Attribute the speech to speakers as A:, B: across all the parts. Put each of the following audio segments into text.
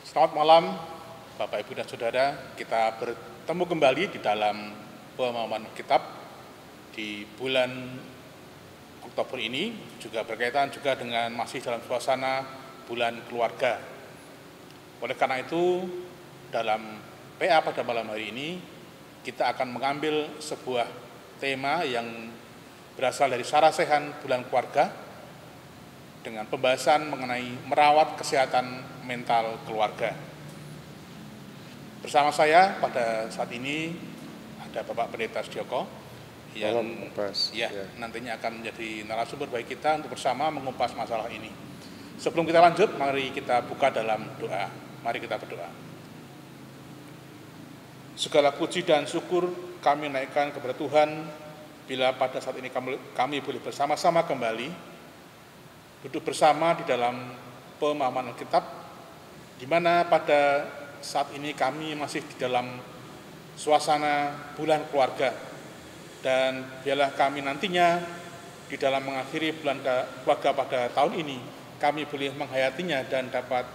A: Selamat malam, Bapak, Ibu, dan Saudara. Kita bertemu kembali di dalam pemahaman kitab di bulan Oktober ini, juga berkaitan juga dengan masih dalam suasana bulan keluarga. Oleh karena itu, dalam PA pada malam hari ini, kita akan mengambil sebuah tema yang berasal dari sarasehan bulan keluarga dengan pembahasan mengenai merawat kesehatan mental keluarga. Bersama saya pada saat ini ada Bapak Pendeta Setioko yang nantinya akan menjadi narasumber bagi kita untuk bersama mengupas masalah ini. Sebelum kita lanjut, mari kita buka dalam doa. Mari kita berdoa. Segala puji dan syukur kami naikkan kepada Tuhan bila pada saat ini kami boleh bersama-sama kembali duduk bersama di dalam pemahaman Alkitab, di mana pada saat ini kami masih di dalam suasana bulan keluarga, dan biarlah kami nantinya di dalam mengakhiri bulan keluarga pada tahun ini, kami boleh menghayatinya dan dapat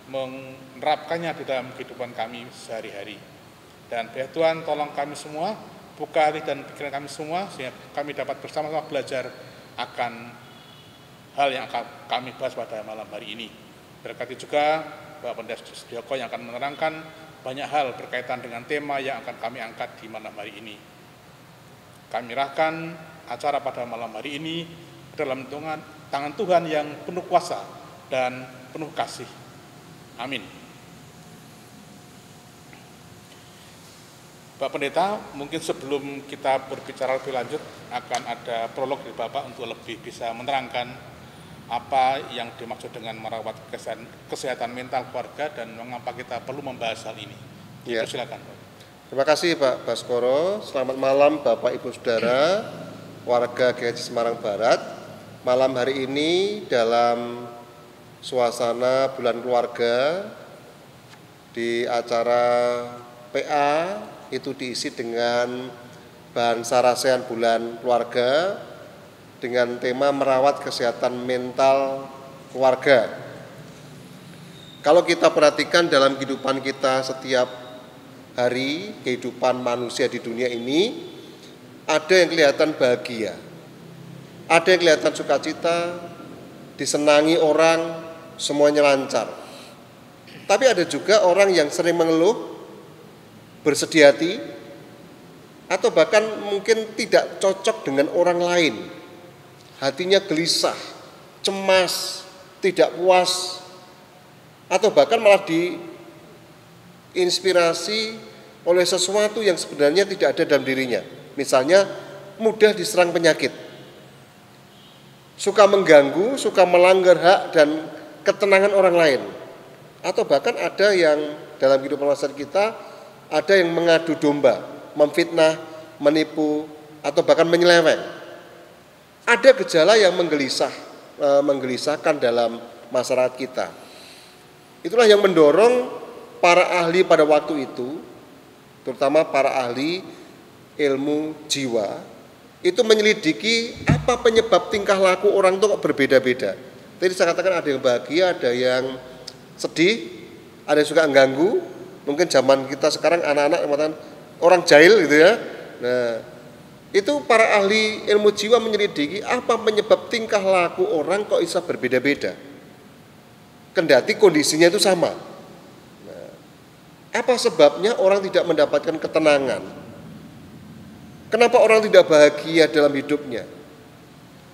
A: menerapkannya di dalam kehidupan kami sehari-hari. Dan biar Tuhan tolong kami semua, buka hati dan pikiran kami semua, sehingga kami dapat bersama-sama belajar akan hal yang akan kami bahas pada malam hari ini. Berkati juga Bapak Pendeta Setioko yang akan menerangkan banyak hal berkaitan dengan tema yang akan kami angkat di malam hari ini. Kami serahkan acara pada malam hari ini dalam tangan Tuhan yang penuh kuasa dan penuh kasih. Amin. Bapak Pendeta, mungkin sebelum kita berbicara lebih lanjut, akan ada prolog dari Bapak untuk lebih bisa menerangkan apa yang dimaksud dengan merawat kesehatan mental keluarga dan mengapa kita perlu membahas hal ini. Ya. Silakan.
B: Terima kasih Pak Baskoro. Selamat malam Bapak Ibu Saudara, warga GKJ Semarang Barat. Malam hari ini dalam suasana bulan keluarga di acara PA itu diisi dengan bahan sarasehan bulan keluarga dengan tema merawat kesehatan mental keluarga. Kalau kita perhatikan dalam kehidupan kita setiap hari, kehidupan manusia di dunia ini, ada yang kelihatan bahagia, ada yang kelihatan sukacita, disenangi orang, semuanya lancar. Tapi ada juga orang yang sering mengeluh, bersedih hati, atau bahkan mungkin tidak cocok dengan orang lain. Hatinya gelisah, cemas, tidak puas, atau bahkan malah diinspirasi oleh sesuatu yang sebenarnya tidak ada dalam dirinya. Misalnya mudah diserang penyakit, suka mengganggu, suka melanggar hak dan ketenangan orang lain. Atau bahkan ada yang dalam kehidupan masyarakat kita, ada yang mengadu domba, memfitnah, menipu, atau bahkan menyeleweng. Ada gejala yang menggelisahkan dalam masyarakat kita. Itulah yang mendorong para ahli pada waktu itu, terutama para ahli ilmu jiwa, itu menyelidiki apa penyebab tingkah laku orang itu kok berbeda-beda. Tadi saya katakan ada yang bahagia, ada yang sedih, ada yang suka mengganggu. Mungkin zaman kita sekarang anak-anak mengatakan orang jahil gitu ya. Nah, itu para ahli ilmu jiwa menyelidiki apa penyebab tingkah laku orang kok bisa berbeda-beda. Kendati kondisinya itu sama. Nah, apa sebabnya orang tidak mendapatkan ketenangan? Kenapa orang tidak bahagia dalam hidupnya?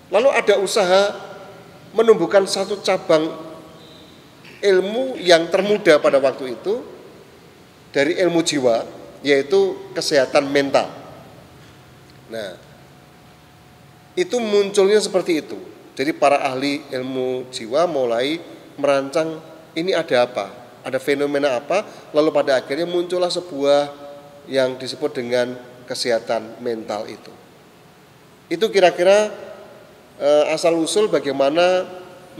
B: Lalu ada usaha menumbuhkan satu cabang ilmu yang termuda pada waktu itu dari ilmu jiwa, yaitu kesehatan mental. Nah, itu munculnya seperti itu. Jadi para ahli ilmu jiwa mulai merancang ini ada apa, ada fenomena apa, lalu pada akhirnya muncullah sebuah yang disebut dengan kesehatan mental itu. Itu kira-kira asal-usul bagaimana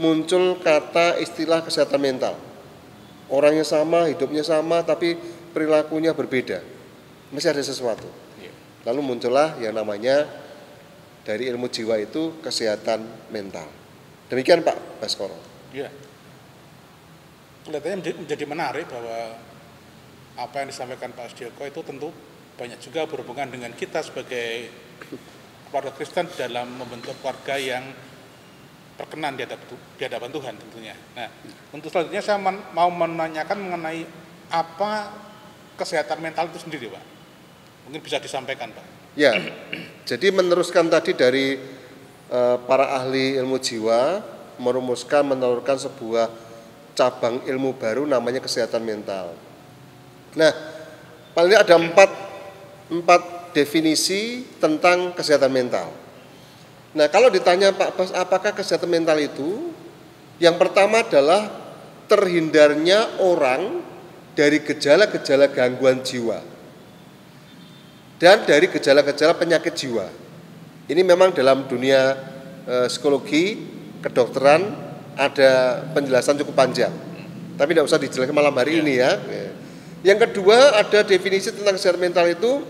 B: muncul kata istilah kesehatan mental. Orangnya sama, hidupnya sama, tapi perilakunya berbeda. Mesti ada sesuatu. Lalu muncullah yang namanya dari ilmu jiwa itu kesehatan mental. Demikian Pak Baskoro.
A: Ya. kelihatannya menjadi menarik bahwa apa yang disampaikan Pak Sedioko itu tentu banyak juga berhubungan dengan kita sebagai keluarga Kristen dalam membentuk keluarga yang berkenan di hadapan Tuhan tentunya. Nah, untuk selanjutnya saya mau menanyakan mengenai apa kesehatan mental itu sendiri, Pak. Mungkin bisa disampaikan, Pak.
B: Ya, jadi meneruskan tadi dari para ahli ilmu jiwa menurunkan sebuah cabang ilmu baru namanya kesehatan mental. Nah, paling ada empat definisi tentang kesehatan mental. Nah, kalau ditanya Pak Bas, apakah kesehatan mental itu? Yang pertama adalah terhindarnya orang dari gejala-gejala gangguan jiwa dan dari gejala-gejala penyakit jiwa. Ini memang dalam dunia psikologi, kedokteran ada penjelasan cukup panjang. Tapi tidak usah dijelaskan malam hari ini ya. Yang kedua, ada definisi tentang kesehatan mental itu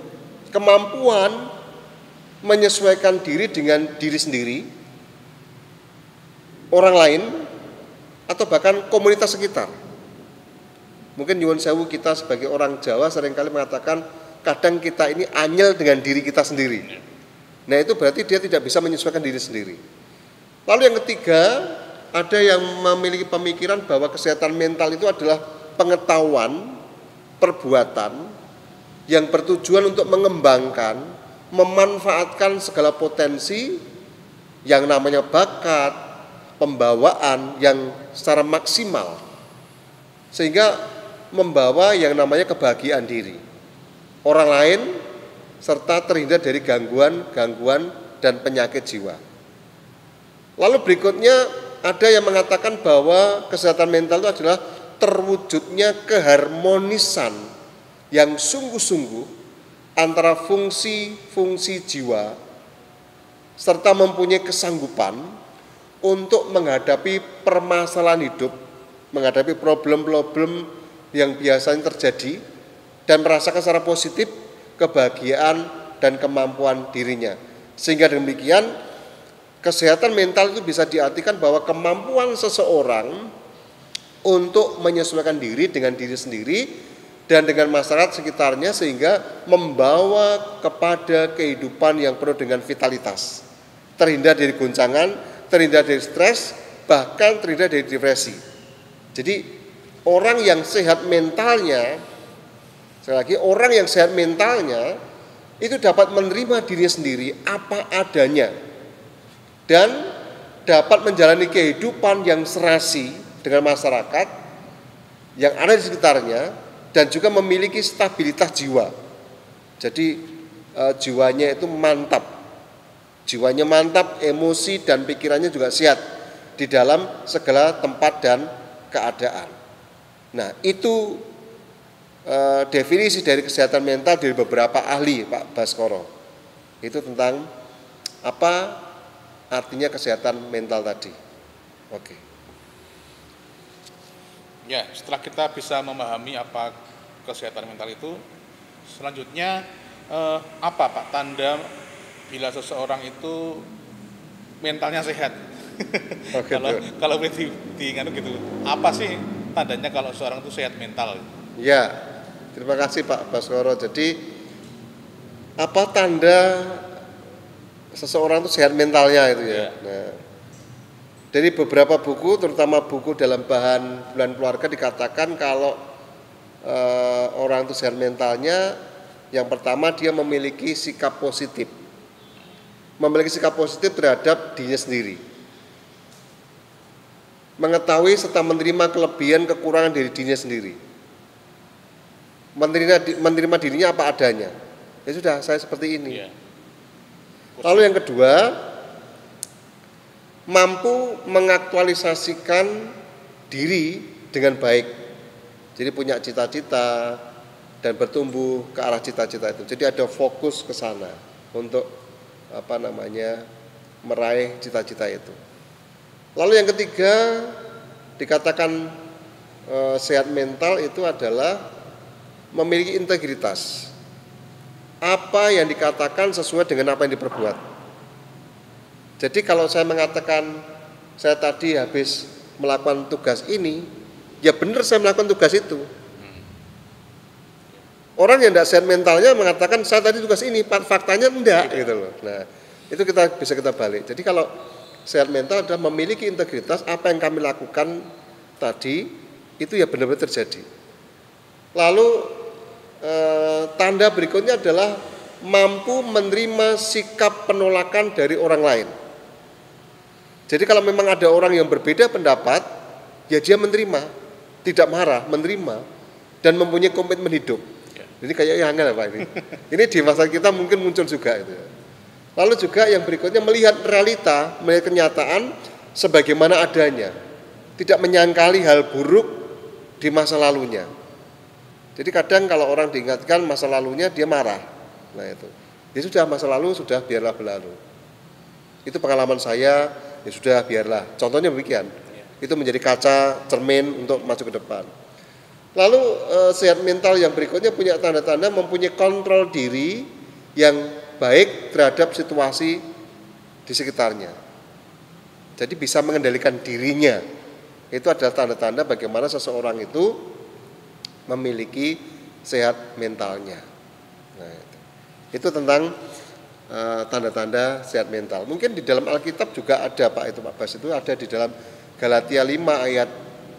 B: kemampuan menyesuaikan diri dengan diri sendiri, orang lain, atau bahkan komunitas sekitar. Mungkin nyuwun sewu, kita sebagai orang Jawa seringkali mengatakan kadang kita ini anyel dengan diri kita sendiri. Nah, itu berarti dia tidak bisa menyesuaikan diri sendiri. Lalu yang ketiga, ada yang memiliki pemikiran bahwa kesehatan mental itu adalah pengetahuan, perbuatan yang bertujuan untuk mengembangkan, memanfaatkan segala potensi yang namanya bakat, pembawaan yang secara maksimal sehingga membawa yang namanya kebahagiaan diri, orang lain, serta terhindar dari gangguan dan penyakit jiwa. Lalu berikutnya ada yang mengatakan bahwa kesehatan mental itu adalah terwujudnya keharmonisan yang sungguh-sungguh antara fungsi-fungsi jiwa serta mempunyai kesanggupan untuk menghadapi permasalahan hidup, menghadapi problem-problem yang biasanya terjadi dan merasakan secara positif kebahagiaan dan kemampuan dirinya. Sehingga demikian kesehatan mental itu bisa diartikan bahwa kemampuan seseorang untuk menyesuaikan diri dengan diri sendiri dan dengan masyarakat sekitarnya sehingga membawa kepada kehidupan yang penuh dengan vitalitas, terhindar dari goncangan, terhindar dari stres, bahkan terhindar dari depresi. Jadi orang yang sehat mentalnya, sekali lagi orang yang sehat mentalnya itu dapat menerima dirinya sendiri apa adanya dan dapat menjalani kehidupan yang serasi dengan masyarakat yang ada di sekitarnya dan juga memiliki stabilitas jiwa. Jadi jiwanya itu mantap. Jiwanya mantap, emosi dan pikirannya juga sehat di dalam segala tempat dan keadaan. Nah, itu definisi dari kesehatan mental dari beberapa ahli, Pak Baskoro. Itu tentang apa artinya kesehatan mental tadi. Oke.
A: Ya, setelah kita bisa memahami apa kesehatan mental itu, selanjutnya apa Pak tanda bila seseorang itu mentalnya sehat? Kalau diingat gitu, apa sih tandanya kalau seorang itu sehat mental?
B: Ya, terima kasih Pak Baskoro. Jadi apa tanda seseorang itu sehat mentalnya itu ya? Nah, dari beberapa buku, terutama buku dalam bahan bulan keluarga dikatakan kalau orang itu sehat mentalnya, yang pertama dia memiliki sikap positif. Memiliki sikap positif terhadap dirinya sendiri. Mengetahui serta menerima kelebihan kekurangan dari dirinya sendiri. Menerima dirinya apa adanya. Ya sudah, saya seperti ini. Lalu yang kedua, mampu mengaktualisasikan diri dengan baik. Jadi punya cita-cita dan bertumbuh ke arah cita-cita itu. Jadi ada fokus ke sana untuk meraih cita-cita itu. Lalu yang ketiga dikatakan sehat mental itu adalah memiliki integritas. Apa yang dikatakan sesuai dengan apa yang diperbuat. Jadi kalau saya mengatakan saya tadi habis melakukan tugas ini, ya benar saya melakukan tugas itu. Orang yang tidak sehat mentalnya mengatakan saya tadi tugas ini, faktanya enggak gitu loh. Nah, itu bisa kita balik. Jadi kalau sehat mental adalah memiliki integritas, apa yang kami lakukan tadi itu ya benar-benar terjadi. Lalu tanda berikutnya adalah mampu menerima sikap penolakan dari orang lain. Jadi kalau memang ada orang yang berbeda pendapat, ya dia menerima, tidak marah, menerima dan mempunyai komitmen hidup. Jadi kayak yang angel Pak ini. Ini di masa kita mungkin muncul juga itu. Lalu juga yang berikutnya melihat realita, melihat kenyataan sebagaimana adanya. Tidak menyangkali hal buruk di masa lalunya. Jadi kadang kalau orang diingatkan masa lalunya dia marah. Nah itu. Ya sudah masa lalu sudah biarlah berlalu. Itu pengalaman saya, ya sudah biarlah. Contohnya demikian. Itu menjadi kaca cermin untuk maju ke depan. Lalu sehat mental yang berikutnya punya tanda-tanda mempunyai kontrol diri yang baik terhadap situasi di sekitarnya. Jadi bisa mengendalikan dirinya. Itu adalah tanda-tanda bagaimana seseorang itu memiliki sehat mentalnya. Nah, itu tentang tanda-tanda sehat mental. Mungkin di dalam Alkitab juga ada Pak Bas itu ada di dalam Galatia 5 ayat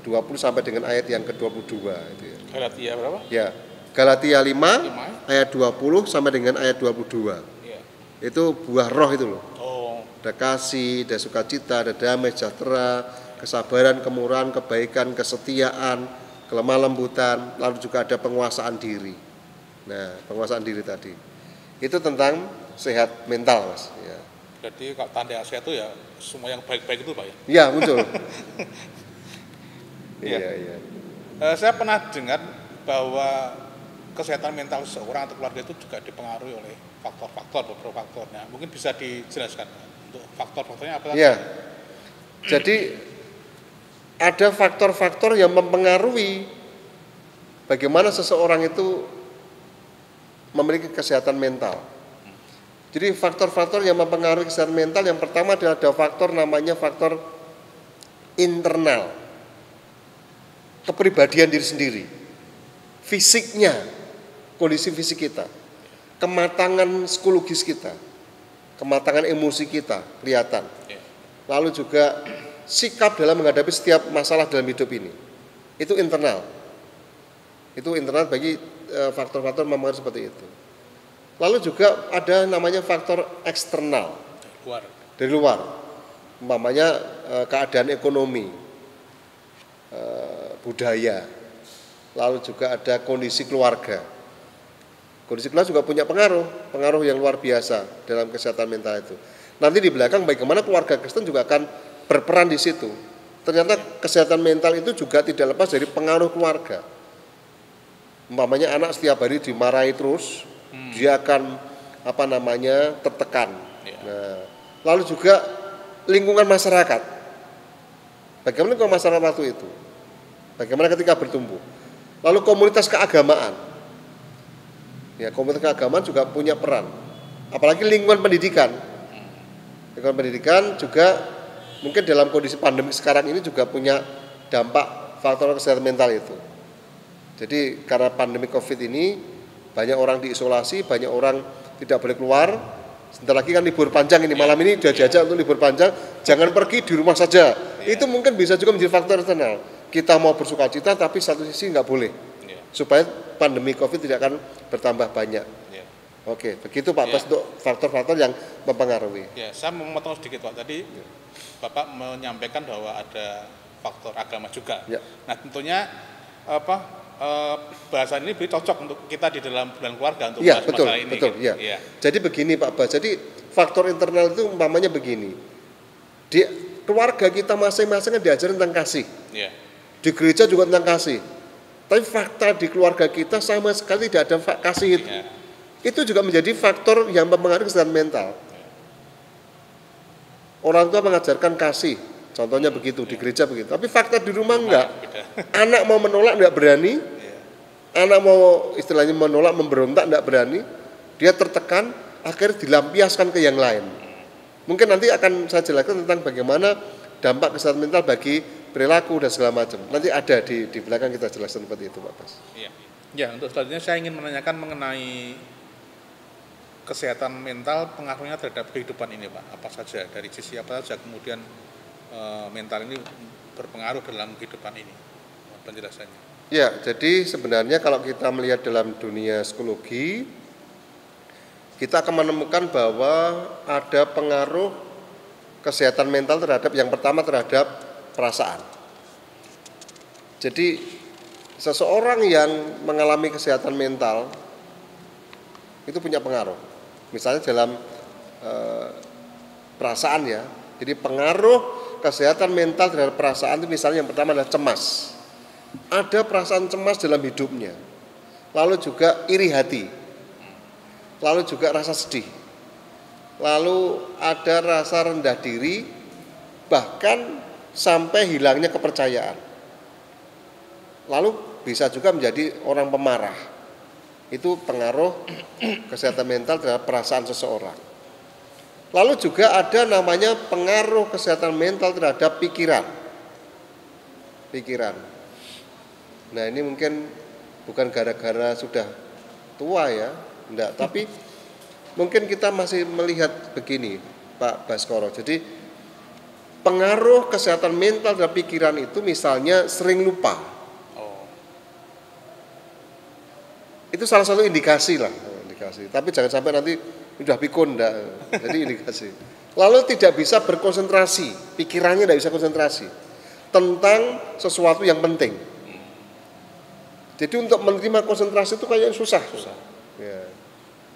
B: 20 sampai dengan ayat yang ke-22 itu ya.
A: Galatia berapa?
B: Ya. Galatia 5 ayat 20 sampai dengan ayat 22. Ya. Itu buah roh itu loh. Oh. Ada kasih, ada sukacita, ada damai, sejahtera, kesabaran, kemurahan, kebaikan, kesetiaan, kelemah lembutan, lalu juga ada penguasaan diri. Nah, penguasaan diri tadi. Itu tentang sehat mental, Mas, ya.
A: Jadi kalau tanda sehat itu ya semua yang baik-baik itu Pak ya?
B: Iya, muncul.
A: Iya. Saya pernah dengar bahwa kesehatan mental seseorang atau keluarga itu juga dipengaruhi oleh beberapa faktornya. Mungkin bisa dijelaskan untuk faktor-faktornya apa?
B: Iya. Jadi ada faktor-faktor yang mempengaruhi bagaimana seseorang itu memiliki kesehatan mental. Jadi faktor-faktor yang mempengaruhi kesehatan mental yang pertama adalah ada faktor namanya faktor internal. Kepribadian diri sendiri, fisiknya, kondisi fisik kita, kematangan psikologis kita, kematangan emosi kita kelihatan. Lalu juga sikap dalam menghadapi setiap masalah dalam hidup ini, itu internal. Itu internal bagi faktor-faktor mempengaruhi seperti itu. Lalu juga ada namanya faktor eksternal dari luar, umpamanya keadaan ekonomi, budaya, lalu juga ada kondisi keluarga. Kondisi keluarga juga punya pengaruh yang luar biasa dalam kesehatan mental itu. Nanti di belakang bagaimana keluarga Kristen juga akan berperan di situ. Ternyata kesehatan mental itu juga tidak lepas dari pengaruh keluarga. Umpamanya anak setiap hari dimarahi terus, dia akan tertekan. Nah, lalu juga lingkungan masyarakat. Bagaimana lingkungan masyarakat waktu itu? Bagaimana ketika bertumbuh? Lalu komunitas keagamaan. Ya, komunitas keagamaan juga punya peran. Apalagi lingkungan pendidikan. Lingkungan pendidikan juga mungkin dalam kondisi pandemi sekarang ini juga punya dampak faktor kesehatan mental itu. Jadi karena pandemi Covid ini banyak orang diisolasi, banyak orang tidak boleh keluar. Sebentar lagi kan libur panjang ini, malam ini jajak untuk libur panjang, jangan pergi di rumah saja. Itu mungkin bisa juga menjadi faktor eksternal. Kita mau bersuka cita tapi satu sisi nggak boleh, supaya pandemi Covid tidak akan bertambah banyak. Oke, begitu Pak Bas untuk faktor-faktor yang mempengaruhi.
A: Ya, saya mau memotong sedikit Pak. Tadi Bapak menyampaikan bahwa ada faktor agama juga. Nah, tentunya bahasan ini cocok untuk kita di dalam bulan keluarga untuk bahas masalah ini.
B: Betul. Jadi begini Pak Bas, jadi faktor internal itu umpamanya begini. Di keluarga kita masing-masing diajarin tentang kasih. Di gereja juga tentang kasih. Tapi fakta di keluarga kita sama sekali tidak ada kasih itu. Itu juga menjadi faktor yang mempengaruhi kesehatan mental. Orang tua mengajarkan kasih, contohnya begitu, di gereja begitu. Tapi fakta di rumah enggak. Anak mau menolak enggak berani. Anak mau istilahnya menolak, memberontak enggak berani. Dia tertekan, akhirnya dilampiaskan ke yang lain. Mungkin nanti akan saya jelaskan tentang bagaimana dampak kesehatan mental bagi perilaku dan segala macam. Nanti ada di belakang kita jelaskan seperti itu, Pak Bas.
A: Iya. Ya, untuk selanjutnya saya ingin menanyakan mengenai kesehatan mental pengaruhnya terhadap kehidupan ini, Pak. Apa saja, dari sisi apa saja kemudian mental ini berpengaruh dalam kehidupan ini, penjelasannya.
B: Ya, jadi sebenarnya kalau kita melihat dalam dunia psikologi, kita akan menemukan bahwa ada pengaruh kesehatan mental terhadap, yang pertama terhadap perasaan. Jadi seseorang yang mengalami kesehatan mental itu punya pengaruh. Misalnya dalam perasaan ya. Jadi pengaruh kesehatan mental terhadap perasaan itu misalnya yang pertama adalah cemas. Ada perasaan cemas dalam hidupnya. Lalu juga iri hati. Lalu juga rasa sedih. Lalu ada rasa rendah diri, bahkan sampai hilangnya kepercayaan. Lalu bisa juga menjadi orang pemarah. Itu pengaruh kesehatan mental terhadap perasaan seseorang. Lalu juga ada namanya pengaruh kesehatan mental terhadap pikiran. Pikiran. Nah, ini mungkin bukan gara-gara sudah tua ya, enggak, tapi mungkin kita masih melihat begini, Pak Baskoro. Jadi pengaruh kesehatan mental terhadap pikiran itu misalnya sering lupa. Itu salah satu indikasi lah, indikasi. Tapi jangan sampai nanti udah pikun, enggak. Jadi indikasi. Lalu tidak bisa berkonsentrasi, pikirannya tidak bisa konsentrasi tentang sesuatu yang penting. Jadi untuk menerima konsentrasi itu kayaknya susah. Ya.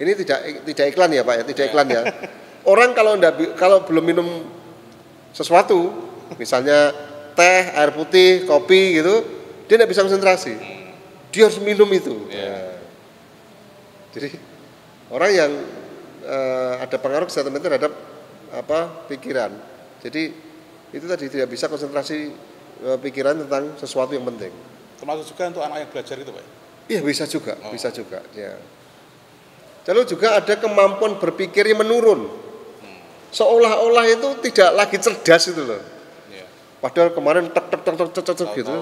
B: Ini tidak iklan ya Pak ya, tidak iklan ya. Orang kalau belum minum sesuatu, misalnya teh, air putih, kopi gitu, dia tidak bisa konsentrasi. Dia harus minum itu. Ya. Jadi orang yang ada pengaruh kesehatan mental terhadap pikiran. Jadi itu tadi tidak bisa konsentrasi pikiran tentang sesuatu yang penting.
A: Termasuk juga untuk anak yang belajar itu, Pak?
B: Iya, bisa juga, bisa juga. Ya. Lalu juga ada kemampuan berpikir yang menurun. Seolah-olah itu tidak lagi cerdas itu loh. Padahal kemarin tek gitu.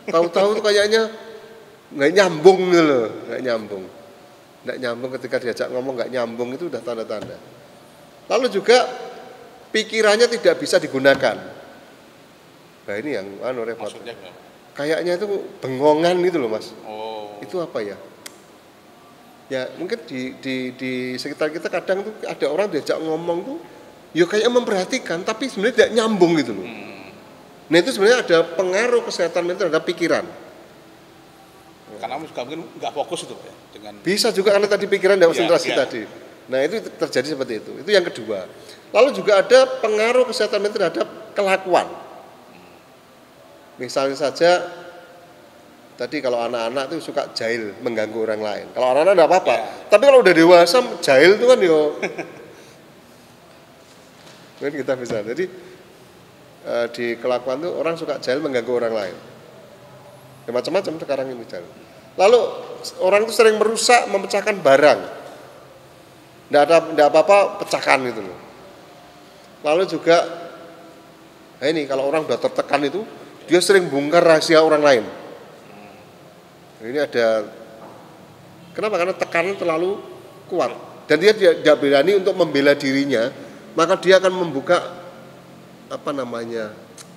B: Tahu-tahu itu kayaknya nggak nyambung gitu loh, nggak nyambung. Nggak nyambung ketika diajak ngomong, nggak nyambung, itu udah tanda-tanda. Lalu juga pikirannya tidak bisa digunakan. Nah ini yang repot. Kayaknya itu bengongan gitu loh Mas. Itu apa ya? Ya mungkin di sekitar kita kadang tuh ada orang diajak ngomong tuh, ya kayaknya memperhatikan, tapi sebenarnya tidak nyambung gitu loh. Nah itu sebenarnya ada pengaruh kesehatan mental terhadap pikiran.
A: Karena juga mungkin nggak fokus itu ya, dengan
B: bisa juga karena tadi pikiran dan konsentrasi tadi. Nah itu terjadi seperti itu. Itu yang kedua. Lalu juga ada pengaruh kesehatan mental terhadap kelakuan. Misalnya saja tadi kalau anak-anak itu suka jahil, mengganggu orang lain. Kalau anak-anak enggak apa-apa. Tapi kalau udah dewasa jahil itu kan mungkin kita bisa. Jadi di kelakuan itu orang suka jahil, mengganggu orang lain. Ya, macam-macam sekarang ini jahil. Lalu orang itu sering merusak, memecahkan barang. Enggak apa-apa pecahkan gitu loh. Lalu juga ini kalau orang udah tertekan itu dia sering bongkar rahasia orang lain. Ini ada kenapa? Karena tekanan terlalu kuat dan dia tidak berani untuk membela dirinya, maka dia akan membuka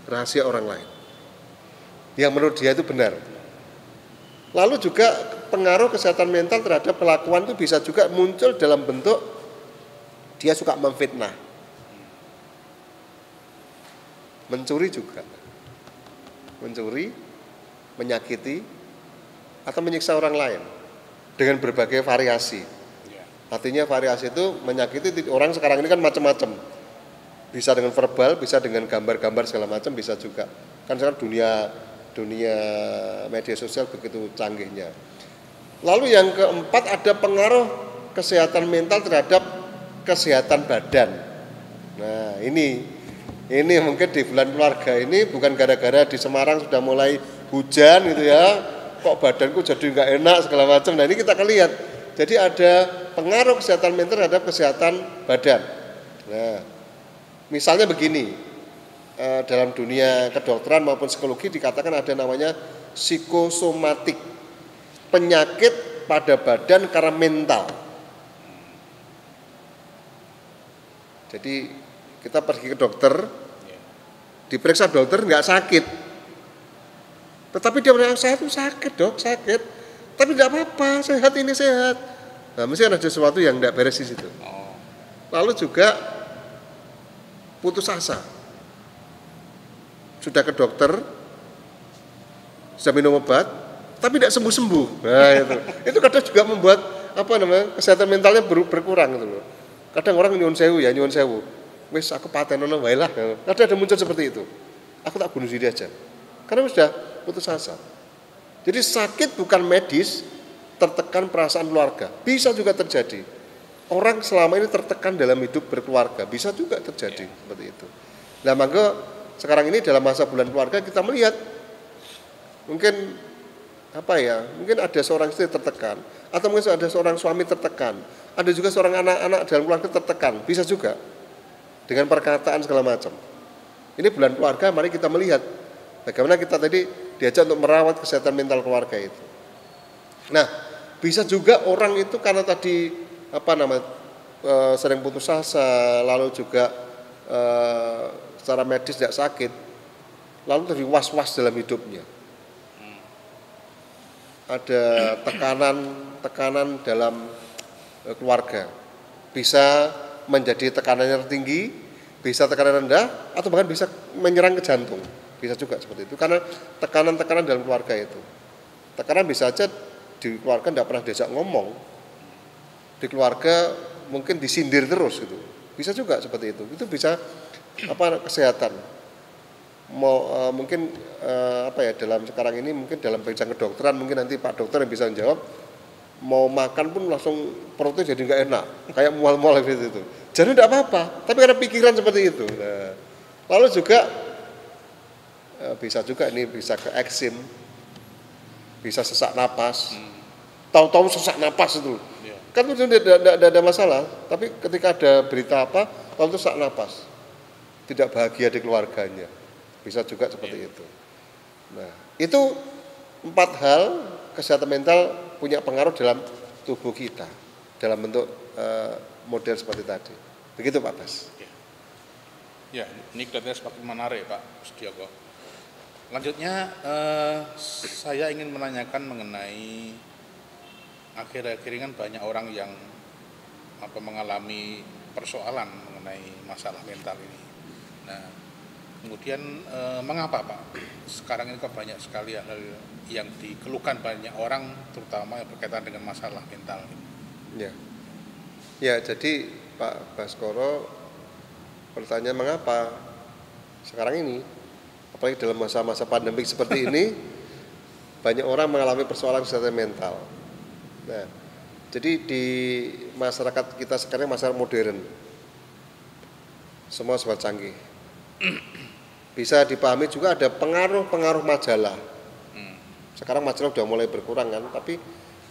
B: rahasia orang lain yang menurut dia itu benar. Lalu juga pengaruh kesehatan mental terhadap kelakuan itu bisa juga muncul dalam bentuk dia suka memfitnah, mencuri juga, mencuri, menyakiti, atau menyiksa orang lain dengan berbagai variasi. Artinya variasi itu menyakiti orang sekarang ini kan macam-macam. Bisa dengan verbal, bisa dengan gambar-gambar segala macam, bisa juga. Kan sekarang dunia media sosial begitu canggihnya. Lalu yang keempat ada pengaruh kesehatan mental terhadap kesehatan badan. Nah, ini mungkin di bulan keluarga ini bukan gara-gara di Semarang sudah mulai hujan gitu ya. Kok badanku jadi nggak enak segala macam. Nah ini kita akan lihat. Jadi ada pengaruh kesehatan mental terhadap kesehatan badan. Nah, misalnya begini, dalam dunia kedokteran maupun psikologi dikatakan ada namanya psikosomatik, penyakit pada badan karena mental. Jadi kita pergi ke dokter, diperiksa dokter nggak sakit, tetapi dia bilang saya itu sakit dok, sakit, tapi tidak apa-apa, sehat ini sehat. Nah, mesti ada sesuatu yang tidak beres di situ. Lalu juga putus asa, sudah ke dokter, sudah minum obat, tapi tidak sembuh-sembuh. Nah itu kadang juga membuat kesehatan mentalnya berkurang gitu loh. Kadang orang nyuwun sewu, wis aku patenono wae lah. Kadang ada muncul seperti itu. Aku tak bunuh diri aja, karena sudah putus asa. Jadi sakit bukan medis, tertekan perasaan keluarga, bisa juga terjadi. Orang selama ini tertekan dalam hidup berkeluarga, bisa juga terjadi seperti itu. Nah, maka sekarang ini dalam masa bulan keluarga kita melihat mungkin mungkin ada seorang istri tertekan, atau mungkin ada seorang suami tertekan, ada juga seorang anak-anak dalam keluarga tertekan, bisa juga dengan perkataan segala macam. Ini bulan keluarga, mari kita melihat bagaimana kita tadi diajak untuk merawat kesehatan mental keluarga itu. Nah, bisa juga orang itu karena tadi sering putus asa, lalu juga secara medis tidak sakit, lalu terjadi was-was dalam hidupnya. Ada tekanan dalam keluarga, bisa menjadi tekanan yang tinggi, bisa tekanan rendah, atau bahkan bisa menyerang ke jantung, bisa juga seperti itu karena tekanan dalam keluarga itu. Tekanan bisa saja di keluarga tidak pernah diajak ngomong, di keluarga mungkin disindir terus gitu, bisa juga seperti itu. Itu bisa kesehatan. Mungkin dalam sekarang ini mungkin dalam bidang kedokteran mungkin nanti Pak Dokter yang bisa menjawab. Mau makan pun langsung perutnya jadi nggak enak, kayak mual-mual gitu itu. Jadi tidak apa-apa, tapi karena pikiran seperti itu. Nah, lalu juga bisa juga ini bisa ke eksim, bisa sesak napas. Tahu-tahu sesak napas itu, kan itu tidak ada masalah. Tapi ketika ada berita tahu itu sesak napas, tidak bahagia di keluarganya, bisa juga seperti itu. Nah, itu 4 hal kesehatan mental punya pengaruh dalam tubuh kita dalam bentuk model seperti tadi. Begitu Pak Bas.
A: Ya, ini kelihatannya semakin menarik Pak Setiago. Lanjutnya saya ingin menanyakan mengenai akhir-akhir ini kan banyak orang yang mengalami persoalan mengenai masalah mental ini. Nah, kemudian mengapa Pak sekarang ini kok banyak sekali hal yang dikeluhkan banyak orang, terutama yang berkaitan dengan masalah mental ini?
B: Ya, jadi Pak Baskoro pertanyaan mengapa sekarang ini, apalagi dalam masa-masa pandemik seperti ini, banyak orang mengalami persoalan kesehatan mental. Nah, jadi di masyarakat kita sekarang masyarakat modern, semua serba canggih. Bisa dipahami juga ada pengaruh majalah. Sekarang majalah sudah mulai berkurang kan, tapi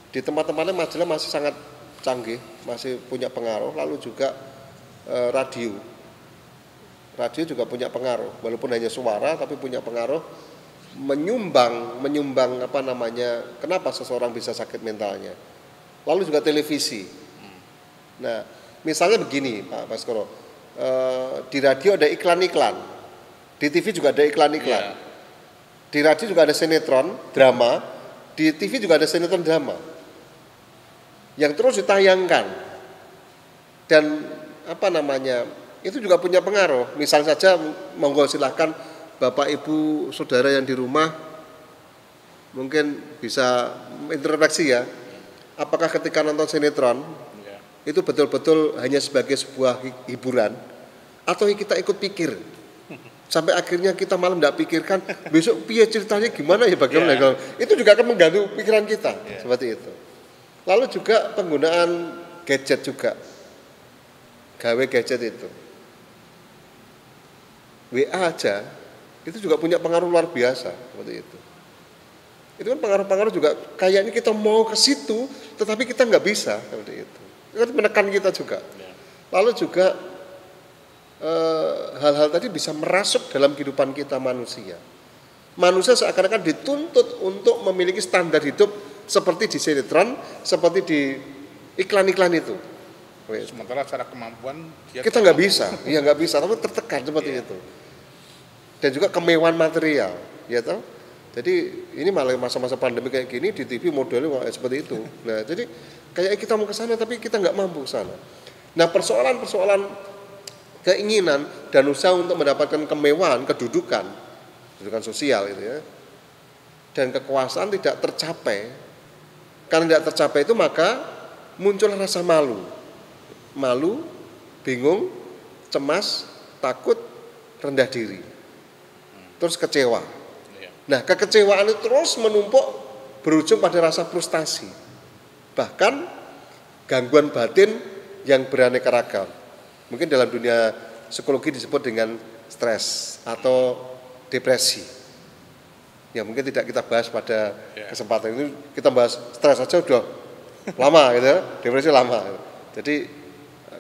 B: di tempat-tempatnya majalah masih sangat canggih, masih punya pengaruh. Lalu juga radio juga punya pengaruh, walaupun hanya suara tapi punya pengaruh, menyumbang kenapa seseorang bisa sakit mentalnya. Lalu juga televisi. Nah, misalnya begini Pak Baskoro, di radio ada iklan-iklan, di TV juga ada iklan-iklan. Di radio juga ada sinetron drama, di TV juga ada sinetron drama yang terus ditayangkan, dan itu juga punya pengaruh. Misal saja, monggo silahkan Bapak Ibu Saudara yang di rumah mungkin bisa introspeksi ya, apakah ketika nonton sinetron itu betul-betul hanya sebagai sebuah hiburan, atau kita ikut pikir sampai akhirnya kita malah tidak pikirkan besok piye ceritanya gimana ya, bagaimana itu juga akan mengganggu pikiran kita seperti itu. Lalu juga penggunaan gadget juga, gawe gadget itu, WA aja itu juga punya pengaruh luar biasa seperti itu. Itu kan pengaruh-pengaruh juga, kayaknya kita mau ke situ tetapi kita nggak bisa seperti itu. Itu kan menekan kita juga. Lalu juga hal-hal tadi bisa merasuk dalam kehidupan kita manusia. Manusia seakan-akan dituntut untuk memiliki standar hidup seperti di sinetron, seperti di iklan-iklan itu.
A: Sementara secara kemampuan
B: kita nggak bisa, ya nggak bisa, tapi tertekan seperti itu. Dan juga kemewahan material, ya toh. Jadi ini malah masa-masa pandemi kayak gini di TV modelnya seperti itu. Nah, jadi kayak kita mau ke sana tapi kita nggak mampu ke sana. Nah, persoalan keinginan dan usaha untuk mendapatkan kemewahan, kedudukan sosial itu ya, dan kekuasaan tidak tercapai. Karena tidak tercapai itu maka muncul rasa malu, bingung, cemas, takut, rendah diri, terus kecewa. Nah, kekecewaan itu terus menumpuk berujung pada rasa frustasi, bahkan gangguan batin yang beraneka ragam. Mungkin dalam dunia psikologi disebut dengan stres atau depresi. Ya mungkin tidak kita bahas pada kesempatan ini, kita bahas stres aja udah lama gitu ya, depresi lama. Jadi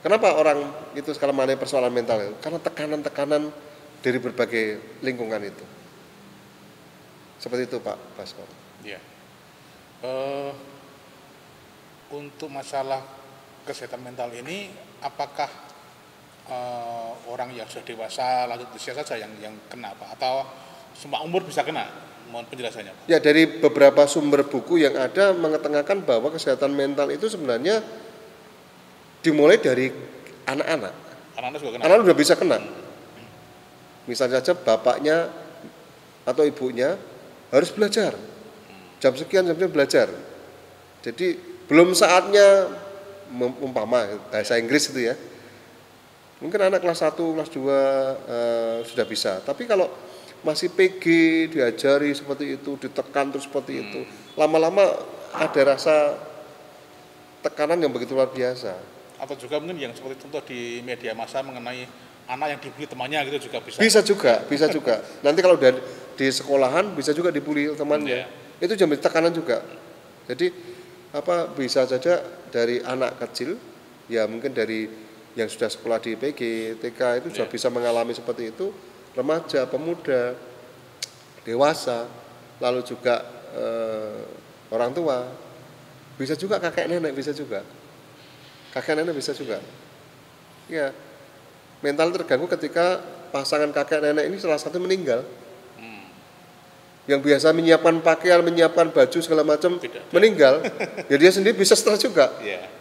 B: kenapa orang itu sekarang mengenai persoalan mental itu? Karena tekanan-tekanan dari berbagai lingkungan itu. Seperti itu Pak Baskoro.
A: Ya. Untuk masalah kesehatan mental ini, apakah orang yang sudah dewasa lanjut usia saja yang kena Pak? Atau semua umur bisa kena? Mohon penjelasannya Pak. Ya,
B: dari beberapa sumber buku yang ada mengetengahkan bahwa kesehatan mental itu sebenarnya dimulai dari anak-anak.
A: Anak-anak juga kena?
B: Anak-anak sudah bisa kena. Misalnya saja bapaknya atau ibunya harus belajar, jam sekian belajar. Jadi belum saatnya umpama bahasa Inggris itu ya. Mungkin anak kelas 1, kelas 2 sudah bisa. Tapi kalau masih PG diajari seperti itu, ditekan terus seperti itu, lama-lama ada rasa tekanan yang begitu luar biasa.
A: Atau juga mungkin yang seperti contoh di media massa mengenai anak yang dibully temannya gitu juga bisa.
B: Bisa juga. Nanti kalau di sekolahan bisa juga dibully temannya. Itu jadi tekanan juga. Jadi bisa saja dari anak kecil, ya mungkin dari yang sudah sekolah di PG, TK itu sudah bisa mengalami seperti itu, remaja, pemuda, dewasa, lalu juga orang tua, bisa juga kakek nenek bisa juga. Ya, mental terganggu ketika pasangan kakek nenek ini salah satu meninggal. Yang biasa menyiapkan pakaian, menyiapkan baju segala macam meninggal, ya dia sendiri bisa stres juga,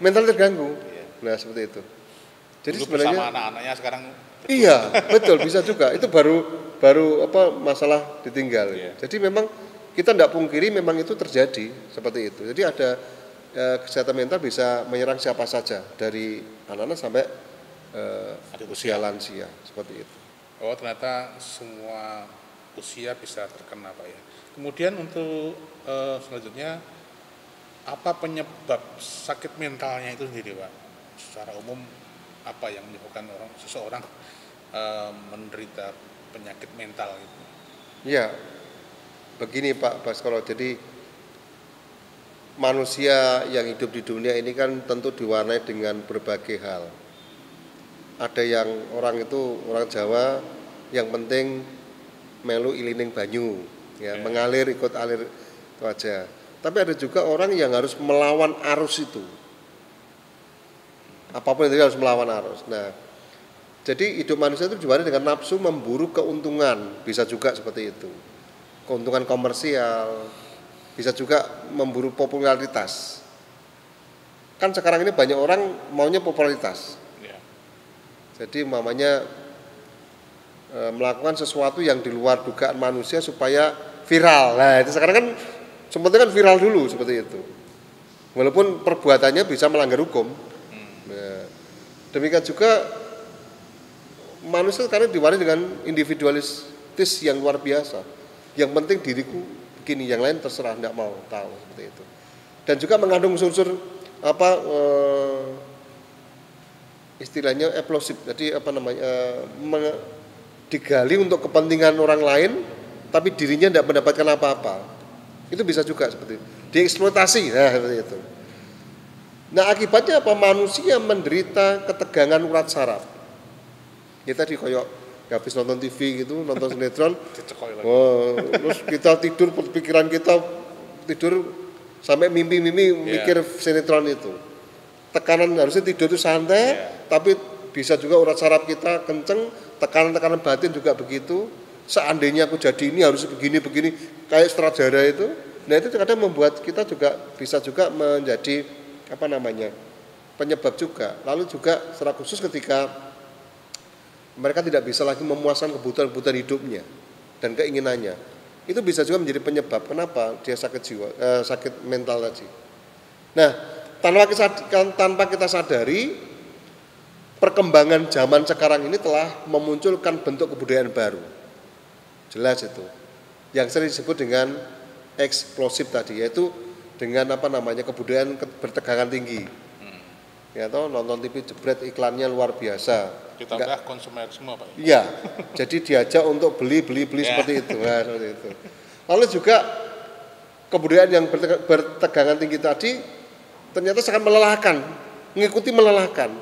B: mental terganggu. Nah seperti itu. Jadi
A: dulu
B: sebenarnya
A: bersama anak-anaknya sekarang
B: iya betul bisa juga. Itu baru masalah ditinggal. Jadi memang kita tidak pungkiri memang itu terjadi seperti itu. Jadi ada kesehatan mental bisa menyerang siapa saja dari anak-anak sampai usia lansia seperti itu.
A: Oh ternyata semua usia bisa terkena Pak ya. Kemudian untuk selanjutnya apa penyebab sakit mentalnya itu sendiri Pak? Secara umum apa yang menyebabkan seseorang menderita penyakit mental itu?
B: Ya, begini Pak Baskoro. Jadi manusia yang hidup di dunia ini kan tentu diwarnai dengan berbagai hal. Ada yang orang Jawa yang penting melu ilining banyu, mengalir ikut alir itu aja. Tapi ada juga orang yang harus melawan arus itu. Apapun itu harus melawan arus. Nah, jadi hidup manusia itu diwarnai dengan nafsu memburu keuntungan, bisa juga seperti itu. Keuntungan komersial, bisa juga memburu popularitas. Kan sekarang ini banyak orang maunya popularitas. Jadi mamanya melakukan sesuatu yang di luar dugaan manusia supaya viral. Nah itu sekarang kan sempat kan viral dulu seperti itu. Walaupun perbuatannya bisa melanggar hukum. Nah, demikian juga manusia sekarang diwarnai dengan individualistis yang luar biasa. Yang penting diriku begini, yang lain terserah, tidak mau tahu seperti itu. Dan juga mengandung unsur istilahnya eksplosif. Jadi digali untuk kepentingan orang lain, tapi dirinya tidak mendapatkan apa-apa. Itu bisa juga seperti itu. Dieksploitasi, seperti itu. Nah akibatnya apa? Manusia menderita ketegangan urat saraf. Kita di koyok habis nonton TV gitu, nonton sinetron,
A: Dicekoi lagi.
B: terus kita tidur, pikiran kita tidur sampai mimpi-mimpi mikir sinetron itu. Tekanan harusnya tidur itu santai, tapi bisa juga urat saraf kita kenceng, tekanan-tekanan batin juga begitu. Seandainya aku jadi ini harus begini-begini, kayak sutradara itu. Nah itu kadang membuat kita juga bisa juga menjadi penyebab juga. Lalu juga secara khusus ketika mereka tidak bisa lagi memuaskan kebutuhan-kebutuhan hidupnya dan keinginannya, itu bisa juga menjadi penyebab kenapa dia sakit jiwa, sakit mental tadi. Nah tanpa kita sadari, perkembangan zaman sekarang ini telah memunculkan bentuk kebudayaan baru. Jelas itu. Yang sering disebut dengan eksplosif tadi, yaitu dengan kebudayaan bertegangan tinggi. Ya toh, nonton TV jebret iklannya luar biasa.
A: Ditambah konsumerisme Pak.
B: Iya. Jadi diajak untuk beli seperti itu. Nah, seperti itu. Lalu juga kebudayaan yang bertegangan tinggi tadi ternyata sangat melelahkan, mengikuti melelahkan.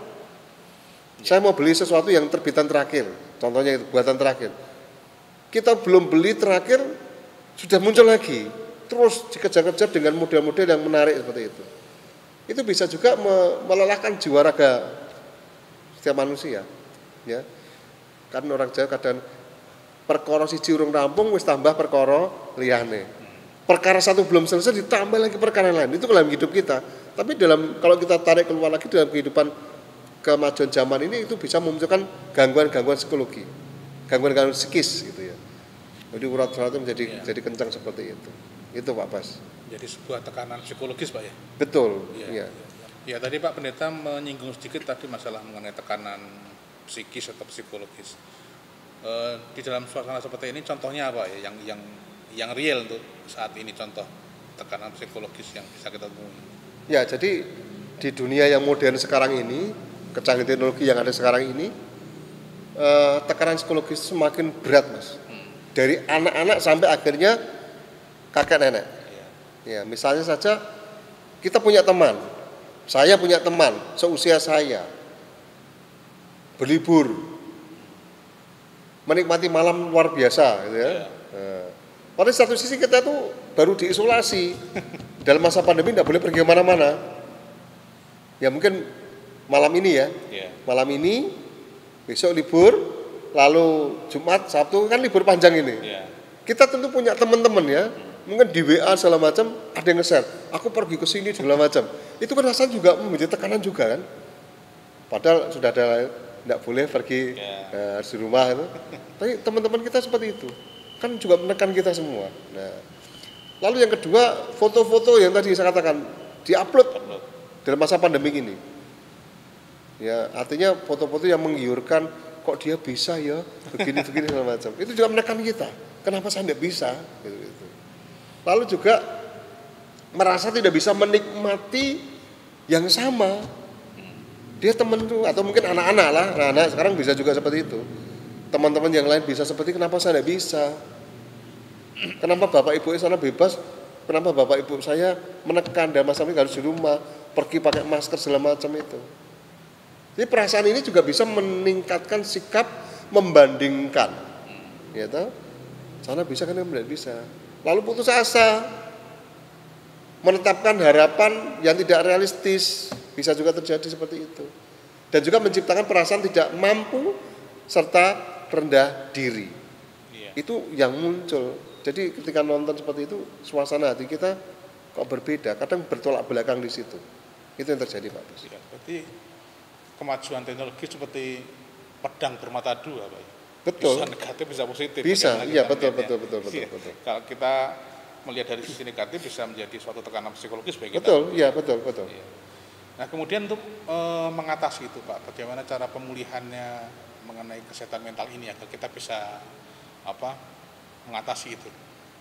B: Saya mau beli sesuatu yang terbitan terakhir, contohnya itu buatan terakhir. Kita belum beli terakhir, sudah muncul lagi, terus dikejar-kejar dengan model-model yang menarik seperti itu. Itu bisa juga melelahkan jiwa raga setiap manusia, ya. Kan orang Jawa kadang perkara siji urung rampung wis tambah perkara liyane. Perkara satu belum selesai ditambah lagi perkara lain. Itu dalam hidup kita. Tapi kalau kita tarik keluar lagi dalam kehidupan kemajuan zaman ini, itu bisa memunculkan gangguan-gangguan psikologi, gangguan-gangguan psikis gitu ya. Jadi urat-urat itu jadi kencang seperti itu. Itu Pak Bas.
A: Jadi sebuah tekanan psikologis Pak ya.
B: Betul. Iya.
A: Ya tadi Pak Pendeta menyinggung sedikit tadi masalah mengenai tekanan psikis atau psikologis. Di dalam suasana seperti ini contohnya apa ya yang real untuk saat ini, contoh tekanan psikologis yang bisa kita temui?
B: Ya, jadi di dunia yang modern sekarang ini, kecanggihan teknologi yang ada sekarang ini, tekanan psikologis semakin berat Mas. Dari anak-anak sampai akhirnya kakek nenek. Ya, misalnya saja kita punya teman, saya punya teman seusia saya, berlibur, menikmati malam luar biasa, gitu ya. Pada satu sisi kita tuh baru diisolasi, dalam masa pandemi tidak boleh pergi kemana-mana. Ya mungkin malam ini ya, malam ini, besok libur, lalu Jumat, Sabtu kan libur panjang ini. Kita tentu punya teman-teman ya, mungkin di WA segala macam ada yang nge-share, aku pergi ke sini segala macam. Itu kan rasanya juga menjadi tekanan juga kan. Padahal sudah ada tidak boleh pergi di rumah itu. Tapi teman-teman kita seperti itu, kan juga menekan kita semua. Nah, lalu yang kedua, foto-foto yang tadi saya katakan diupload dalam masa pandemi ini. Ya, artinya foto-foto yang menggiurkan, kok dia bisa ya begini-begini segala macam. Itu juga menekan kita. Kenapa saya tidak bisa? Gitu. Lalu juga merasa tidak bisa menikmati yang sama. Dia teman tuh, atau mungkin anak-anak lah, anak-anak sekarang bisa juga seperti itu. Teman-teman yang lain bisa seperti, kenapa saya tidak bisa? Kenapa bapak ibu sana bebas? Kenapa bapak ibu saya menekan dan masa ini harus di rumah, pergi pakai masker segala macam itu? Jadi perasaan ini juga bisa meningkatkan sikap membandingkan, ya toh? Sana bisa kan tidak bisa. Lalu putus asa, menetapkan harapan yang tidak realistis, bisa juga terjadi seperti itu. Dan juga menciptakan perasaan tidak mampu serta rendah diri. Itu yang muncul. Jadi ketika nonton seperti itu, suasana hati kita kok berbeda, kadang bertolak belakang di situ. Itu yang terjadi Pak Bas.
A: Berarti kemajuan teknologi seperti pedang bermata dua Pak.
B: Betul.
A: Bisa negatif, bisa positif.
B: Bisa, iya betul.
A: Kalau kita melihat dari sisi negatif bisa menjadi suatu tekanan psikologis bagi kita.
B: Betul, iya betul. Iya.
A: Nah kemudian untuk mengatasi itu Pak, bagaimana cara pemulihannya mengenai kesehatan mental ini agar kita bisa mengatasi itu?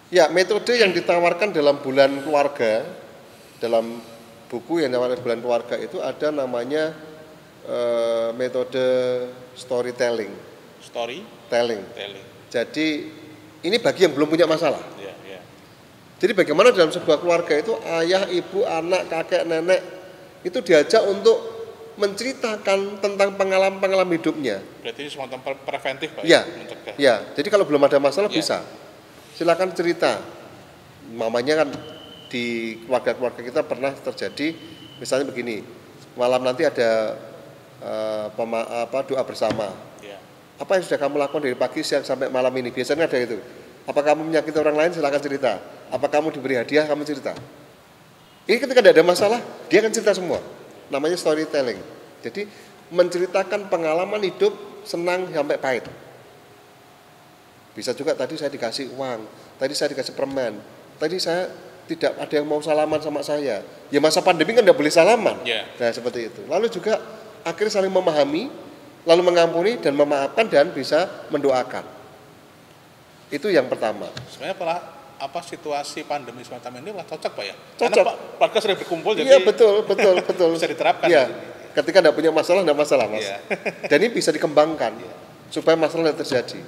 B: Ya, metode yang ditawarkan dalam bulan keluarga, dalam buku yang ditawarkan bulan keluarga itu ada namanya metode storytelling. Jadi ini bagi yang belum punya masalah. Jadi bagaimana dalam sebuah keluarga itu ayah, ibu, anak, kakek, nenek itu diajak untuk menceritakan tentang pengalaman-pengalaman hidupnya.
A: Berarti ini semacam preventif Pak
B: Ya,
A: mencegah.
B: ya. Jadi kalau belum ada masalah
A: Ya.
B: bisa, silakan cerita. Mamanya kan di keluarga-keluarga kita pernah terjadi, misalnya begini, malam nanti ada doa bersama.
A: Ya.
B: Apa yang sudah kamu lakukan dari pagi siang sampai malam ini? Biasanya ada itu. Apa kamu menyakiti orang lain? Silakan cerita. Apa kamu diberi hadiah? Kamu cerita. Ini ketika tidak ada masalah, dia akan cerita semua. Namanya storytelling. Jadi menceritakan pengalaman hidup senang sampai pahit. Bisa juga tadi saya dikasih uang, tadi saya dikasih permen, tadi saya tidak ada yang mau salaman sama saya. Ya masa pandemi kan tidak boleh salaman.
A: Ya.
B: Nah seperti itu. Lalu juga akhirnya saling memahami, lalu mengampuni dan memaafkan dan bisa mendoakan. Itu yang pertama.
A: Sebenarnya situasi pandemi semacam ini cocok Pak ya?
B: Cocok.
A: Karena keluarga sering berkumpul jadi
B: Iya betul.
A: bisa diterapkan.
B: Iya. Ketika tidak punya masalah, tidak masalah mas.
A: Iya.
B: Dan ini bisa dikembangkan supaya masalah tidak terjadi.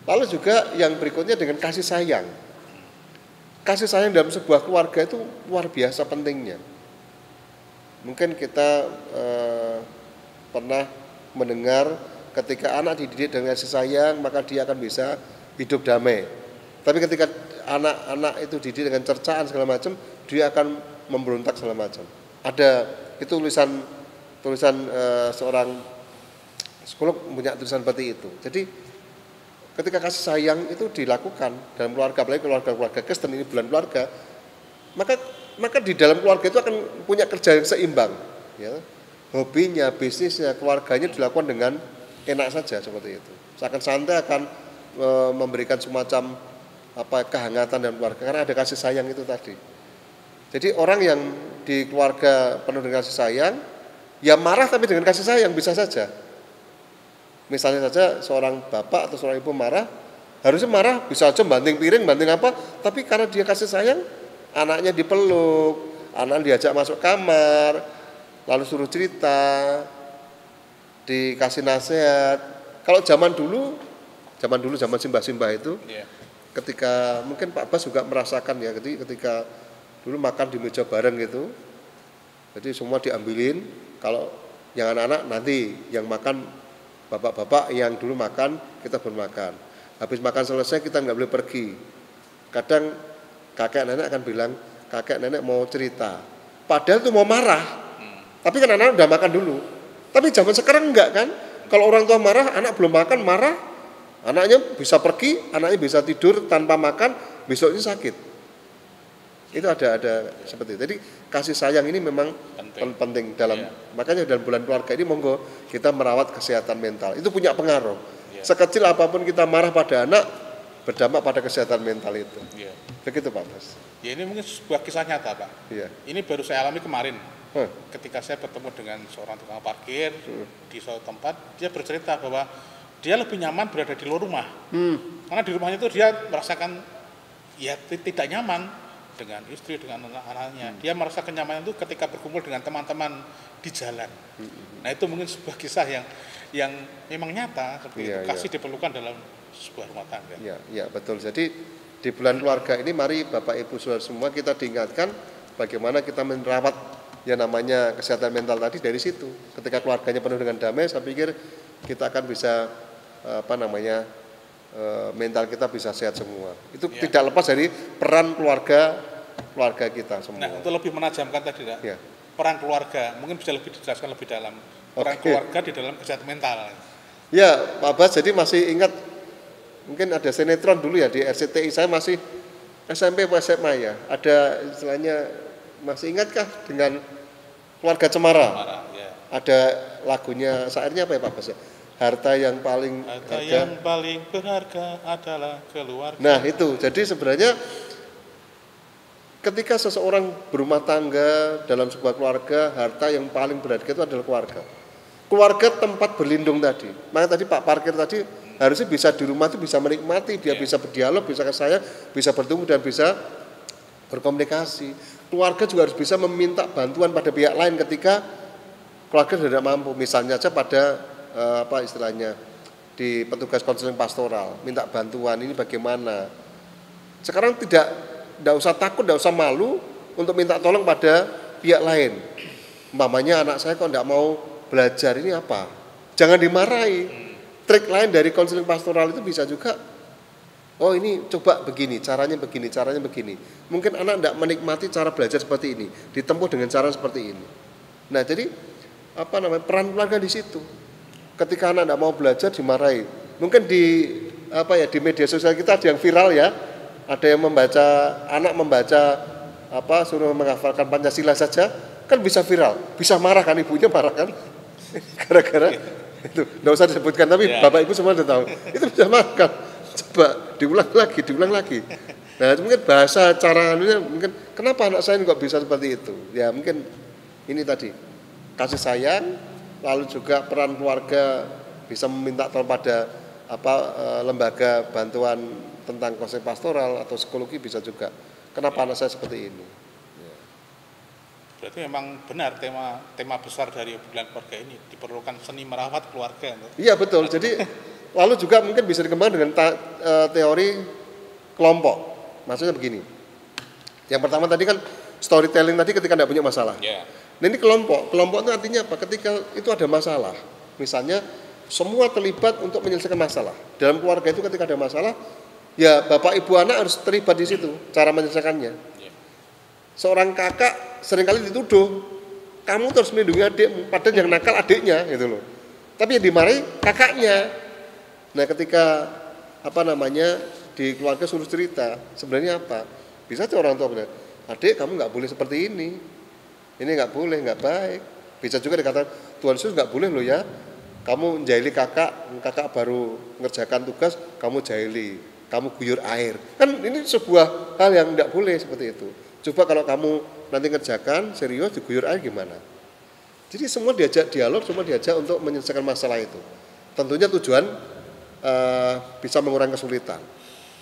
B: Lalu juga yang berikutnya dengan kasih sayang. Kasih sayang dalam sebuah keluarga itu luar biasa pentingnya. Mungkin kita pernah mendengar ketika anak dididik dengan kasih sayang maka dia akan bisa hidup damai. Tapi ketika anak-anak itu dididik dengan cercaan segala macam, dia akan memberontak segala macam. Ada itu tulisan seorang psikolog punya tulisan seperti itu. Jadi ketika kasih sayang itu dilakukan dalam keluarga, apalagi keluarga Kristen ini bulan keluarga, maka di dalam keluarga itu akan punya kerja yang seimbang, ya. Hobinya, bisnisnya, keluarganya dilakukan dengan enak saja seperti itu. Seakan santai akan memberikan semacam kehangatan dalam keluarga karena ada kasih sayang itu tadi. Jadi orang yang di keluarga penuh dengan kasih sayang, ya marah tapi dengan kasih sayang bisa saja. Misalnya saja seorang bapak atau seorang ibu marah, harusnya marah bisa aja banting piring, banting apa, tapi karena dia kasih sayang, anaknya dipeluk, anak diajak masuk kamar, lalu suruh cerita, dikasih nasihat. Kalau zaman dulu zaman simbah-simbah itu, ketika mungkin Pak Bas juga merasakan ya, ketika dulu makan di meja bareng gitu, jadi semua diambilin, kalau yang anak-anak nanti yang makan bapak-bapak yang dulu makan, kita bermakan. Habis makan selesai kita nggak boleh pergi. Kadang kakek nenek akan bilang, kakek nenek mau cerita. Padahal itu mau marah. Tapi kan anak udah makan dulu. Tapi zaman sekarang enggak kan? Kalau orang tua marah, anak belum makan marah, anaknya bisa pergi, anaknya bisa tidur tanpa makan, besoknya sakit. Itu ada seperti itu. Jadi kasih sayang ini memang penting dalam makanya dalam bulan keluarga ini monggo kita merawat kesehatan mental. Itu punya pengaruh. Sekecil apapun kita marah pada anak berdampak pada kesehatan mental itu. Begitu Pak Mas.
A: Ya ini mungkin sebuah kisah nyata Pak. Ini baru saya alami kemarin. Ketika saya bertemu dengan seorang tukang parkir di suatu tempat, dia bercerita bahwa dia lebih nyaman berada di luar rumah. Karena di rumahnya itu dia merasakan ya tidak nyaman dengan istri, dengan anak-anaknya. Dia merasa kenyamanan itu ketika berkumpul dengan teman-teman di jalan. Nah itu mungkin sebuah kisah yang memang nyata seperti itu. Kasih diperlukan dalam sebuah rumah tangga.
B: Ya betul. Jadi di bulan keluarga ini mari Bapak Ibu Saudara semua kita diingatkan bagaimana kita merawat yang namanya kesehatan mental tadi dari situ. Ketika keluarganya penuh dengan damai, saya pikir kita akan bisa mental kita bisa sehat semua. Itu tidak lepas dari peran keluarga kita semua.
A: Nah, untuk lebih menajamkan tadi, peran keluarga mungkin bisa lebih dijelaskan lebih dalam. Peran keluarga di dalam kesehatan mental.
B: Ya, Pak Bas, jadi masih ingat mungkin ada sinetron dulu ya di RCTI, saya masih SMP atau SMA ya. Ada istilahnya, masih ingatkah dengan Keluarga Cemara? Ada lagunya, syairnya apa ya Pak Bas? Harta yang paling
A: berharga adalah keluarga.
B: Nah itu, jadi sebenarnya ketika seseorang berumah tangga dalam sebuah keluarga, harta yang paling berharga itu adalah keluarga. Keluarga tempat berlindung tadi. Maka tadi Pak Parkir tadi harusnya bisa di rumah itu bisa menikmati, dia bisa berdialog, bisa ke saya, bisa bertemu dan bisa berkomunikasi. Keluarga juga harus bisa meminta bantuan pada pihak lain ketika keluarga tidak mampu. Misalnya saja pada istilahnya di petugas konseling pastoral, minta bantuan ini bagaimana. Sekarang tidak usah takut, tidak usah malu untuk minta tolong pada pihak lain. Umpamanya anak saya kok tidak mau belajar ini apa? Jangan dimarahi. Trik lain dari konseling pastoral itu bisa juga, oh ini coba begini, caranya begini, caranya begini. Mungkin anak tidak menikmati cara belajar seperti ini, ditempuh dengan cara seperti ini. Nah jadi peran keluarga di situ. Ketika anak tidak mau belajar dimarahi. Mungkin di media sosial kita ada yang viral ya, ada yang anak membaca suruh menghafalkan Pancasila saja, kan bisa viral, bisa marah kan, ibunya marah kan, gara-gara itu, nggak usah disebutkan, tapi bapak ibu semua sudah tahu, itu bisa marah kan, coba diulang lagi. Nah mungkin bahasa caranya mungkin, kenapa anak saya kok bisa seperti itu? Ya mungkin ini tadi, kasih sayang, lalu juga peran keluarga bisa meminta tolong pada lembaga bantuan tentang konseling pastoral atau psikologi bisa juga. Kenapa anak saya seperti ini? Ya.
A: Berarti memang benar tema besar dari bulan keluarga ini, diperlukan seni merawat keluarga.
B: Iya betul. Jadi lalu juga mungkin bisa dikembangkan dengan teori kelompok. Maksudnya begini. Yang pertama tadi kan storytelling tadi ketika tidak punya masalah.
A: Yeah.
B: Nah ini kelompok itu artinya apa? Ketika itu ada masalah, misalnya semua terlibat untuk menyelesaikan masalah. Dalam keluarga itu ketika ada masalah, ya bapak ibu anak harus terlibat di situ cara menyelesaikannya. Seorang kakak seringkali dituduh, kamu terus melindungi adikmu, padahal yang nakal adiknya gitu loh. Tapi yang dimarahi kakaknya. Nah ketika di keluarga suruh cerita, sebenarnya apa? Bisa aja orang tua bilang, adik kamu nggak boleh seperti ini nggak boleh, nggak baik. Bisa juga dikatakan Tuhan Yesus nggak boleh loh ya, kamu jahili kakak baru ngerjakan tugas, kamu jahili, kamu guyur air. Kan ini sebuah hal yang tidak boleh seperti itu. Coba kalau kamu nanti ngerjakan serius diguyur air gimana? Jadi semua diajak dialog, semua diajak untuk menyelesaikan masalah itu. Tentunya tujuan bisa mengurangi kesulitan.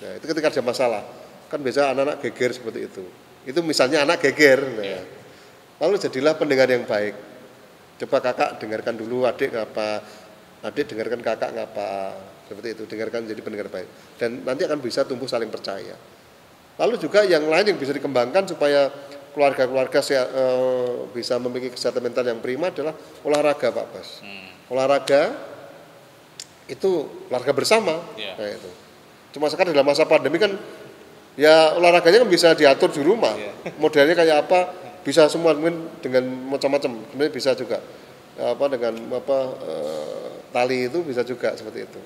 B: Nah, itu ketika ada masalah, kan biasa anak-anak geger seperti itu. Itu misalnya anak geger. Nah, lalu jadilah pendengar yang baik. Coba kakak dengarkan dulu adik ngapa, adik dengarkan kakak ngapa, seperti itu, dengarkan jadi pendengar baik. Dan nanti akan bisa tumbuh saling percaya. Lalu juga yang lain yang bisa dikembangkan supaya keluarga-keluarga bisa memiliki kesehatan mental yang prima adalah olahraga Pak Bas. Olahraga itu olahraga bersama. Nah, itu. Cuma sekarang dalam masa pandemi kan ya olahraganya kan bisa diatur di rumah. Modelnya kayak apa? Bisa semua mungkin dengan macam-macam. Sebenarnya bisa juga tali itu bisa juga seperti itu.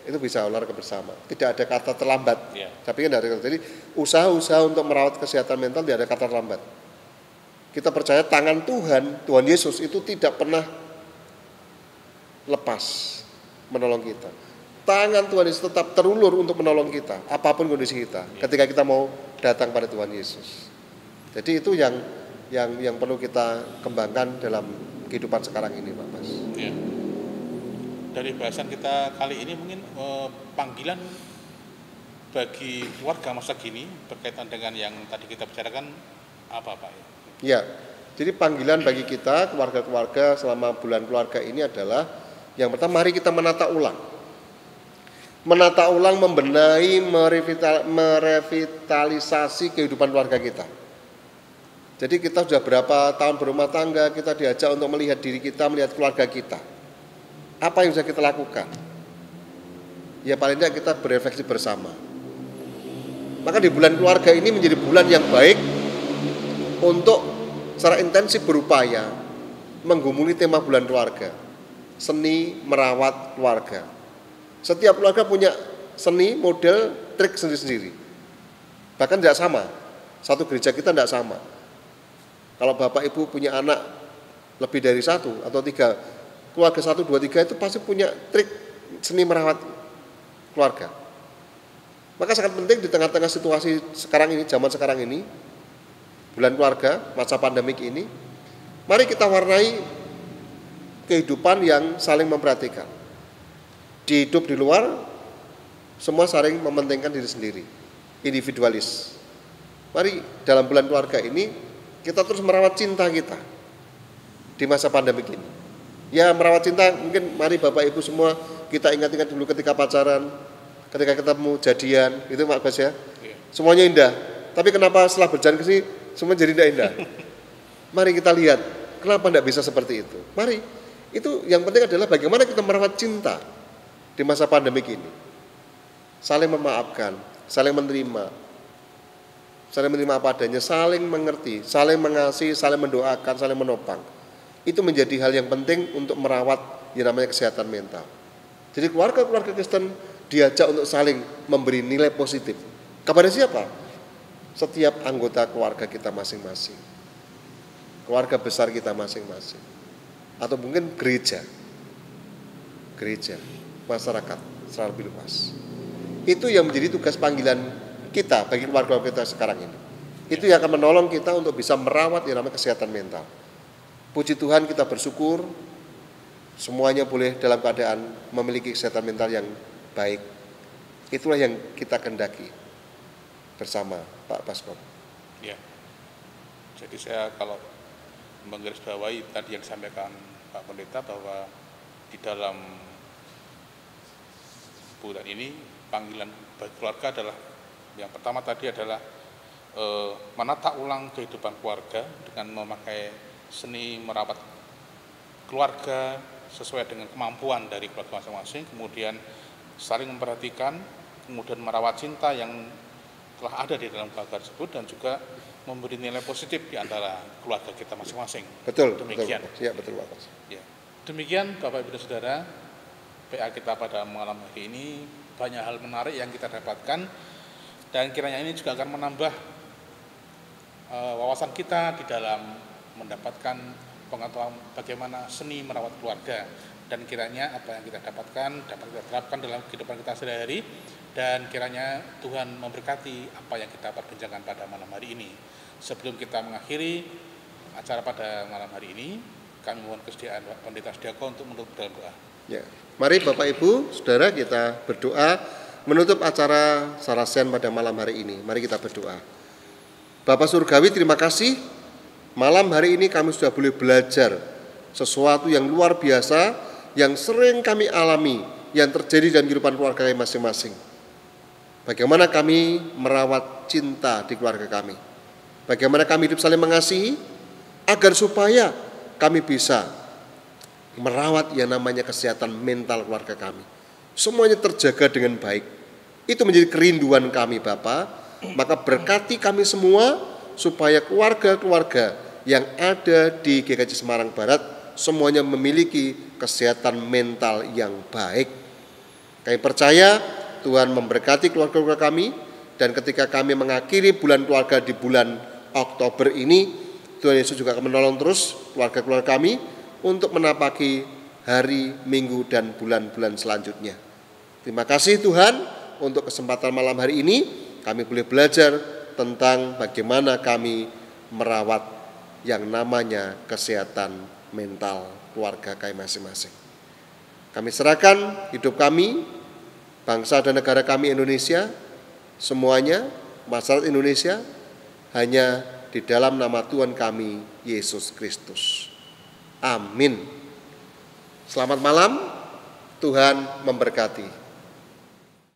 B: Itu bisa olahraga bersama. Tidak ada kata terlambat. Tapi kan ada. Jadi usaha-usaha untuk merawat kesehatan mental tidak ada kata terlambat. Kita percaya tangan Tuhan Yesus itu tidak pernah lepas menolong kita. Tangan Tuhan Yesus tetap terulur untuk menolong kita, apapun kondisi kita. Ketika kita mau datang pada Tuhan Yesus. Jadi itu yang perlu kita kembangkan dalam kehidupan sekarang ini, Pak Mas.
A: Ya. Dari bahasan kita kali ini mungkin panggilan bagi keluarga masa kini berkaitan dengan yang tadi kita bicarakan apa Pak?
B: Ya, jadi panggilan bagi kita keluarga-keluarga selama bulan keluarga ini adalah yang pertama, mari kita menata ulang, membenahi, merevitalisasi kehidupan keluarga kita. Jadi kita sudah berapa tahun berumah tangga, kita diajak untuk melihat diri kita, melihat keluarga kita. Apa yang bisa kita lakukan? Ya paling tidak kita berefleksi bersama. Maka di bulan keluarga ini menjadi bulan yang baik untuk secara intensif berupaya menggumuli tema bulan keluarga. Seni merawat keluarga. Setiap keluarga punya seni, model, trik sendiri-sendiri. Bahkan tidak sama. Satu gereja kita tidak sama. Kalau bapak ibu punya anak lebih dari 1 atau 3, keluarga 1, 2, 3 itu pasti punya trik seni merawat keluarga. Maka sangat penting di tengah-tengah situasi sekarang ini, zaman sekarang ini, bulan keluarga, masa pandemik ini, mari kita warnai kehidupan yang saling memperhatikan. Di hidup di luar, semua saling mementingkan diri sendiri, individualis. Mari dalam bulan keluarga ini, kita terus merawat cinta kita di masa pandemi ini. Ya merawat cinta, mungkin mari Bapak Ibu semua kita ingat-ingat dulu ketika pacaran, ketika ketemu jadian, itu Pak Bas ya. Semuanya indah. Tapi kenapa setelah berjalan ke sini semua jadi tidak indah? Mari kita lihat Kenapa tidak bisa seperti itu? Mari, itu yang penting adalah bagaimana kita merawat cinta di masa pandemi ini. Saling memaafkan, saling menerima apa adanya, saling mengerti, saling mengasihi, saling mendoakan, saling menopang. Itu menjadi hal yang penting untuk merawat yang namanya kesehatan mental. Jadi keluarga-keluarga Kristen diajak untuk saling memberi nilai positif. Kepada siapa? Setiap anggota keluarga kita masing-masing. Keluarga besar kita masing-masing. Atau mungkin gereja, masyarakat secara lebih luas. Itu yang menjadi tugas panggilan kita bagi keluarga kita sekarang ini. Itu yang akan menolong kita untuk bisa merawat yang namanya kesehatan mental. Puji Tuhan, kita bersyukur semuanya boleh dalam keadaan memiliki kesehatan mental yang baik. Itulah yang kita kendaki bersama Pak Baskom.
A: Ya. Jadi saya kalau menggarisbawahi tadi yang disampaikan Pak Pendeta bahwa di dalam bulan ini panggilan bagi keluarga adalah yang pertama tadi adalah menata ulang kehidupan keluarga dengan memakai seni merawat keluarga sesuai dengan kemampuan dari keluarga masing-masing, kemudian saling memperhatikan, kemudian merawat cinta yang telah ada di dalam keluarga tersebut dan juga memberi nilai positif di antara keluarga kita masing-masing.
B: Betul.
A: Demikian.
B: Betul. Ya, betul Pak.
A: Ya. Demikian Bapak Ibu dan Saudara, PA kita pada malam hari ini banyak hal menarik yang kita dapatkan dan kiranya ini juga akan menambah wawasan kita di dalam mendapatkan pengetahuan bagaimana seni merawat keluarga, dan kiranya apa yang kita dapatkan dapat kita terapkan dalam kehidupan kita sehari-hari, dan kiranya Tuhan memberkati apa yang kita perbincangkan pada malam hari ini. Sebelum kita mengakhiri acara pada malam hari ini, kami mohon kesediaan Pendeta Sediako untuk menutup dalam doa.
B: Ya, mari Bapak Ibu, Saudara, kita berdoa menutup acara Sarasen pada malam hari ini. Mari kita berdoa. Bapak Surgawi, terima kasih. Malam hari ini kami sudah boleh belajar sesuatu yang luar biasa yang sering kami alami yang terjadi dalam kehidupan keluarga kami masing-masing. Bagaimana kami merawat cinta di keluarga kami. Bagaimana kami hidup saling mengasihi agar supaya kami bisa merawat yang namanya kesehatan mental keluarga kami. Semuanya terjaga dengan baik. Itu menjadi kerinduan kami Bapa. Maka berkati kami semua supaya keluarga-keluarga yang ada di GKJ Semarang Barat semuanya memiliki kesehatan mental yang baik. Kami percaya Tuhan memberkati keluarga-keluarga kami, dan ketika kami mengakhiri bulan keluarga di bulan Oktober ini, Tuhan Yesus juga akan menolong terus keluarga-keluarga kami untuk menapaki hari, minggu, dan bulan-bulan selanjutnya. Terima kasih Tuhan untuk kesempatan malam hari ini. Kami boleh belajar tentang bagaimana kami merawat yang namanya kesehatan mental keluarga kami masing-masing. Kami serahkan hidup kami, bangsa dan negara kami Indonesia, semuanya, masyarakat Indonesia, hanya di dalam nama Tuhan kami, Yesus Kristus. Amin. Selamat malam, Tuhan memberkati.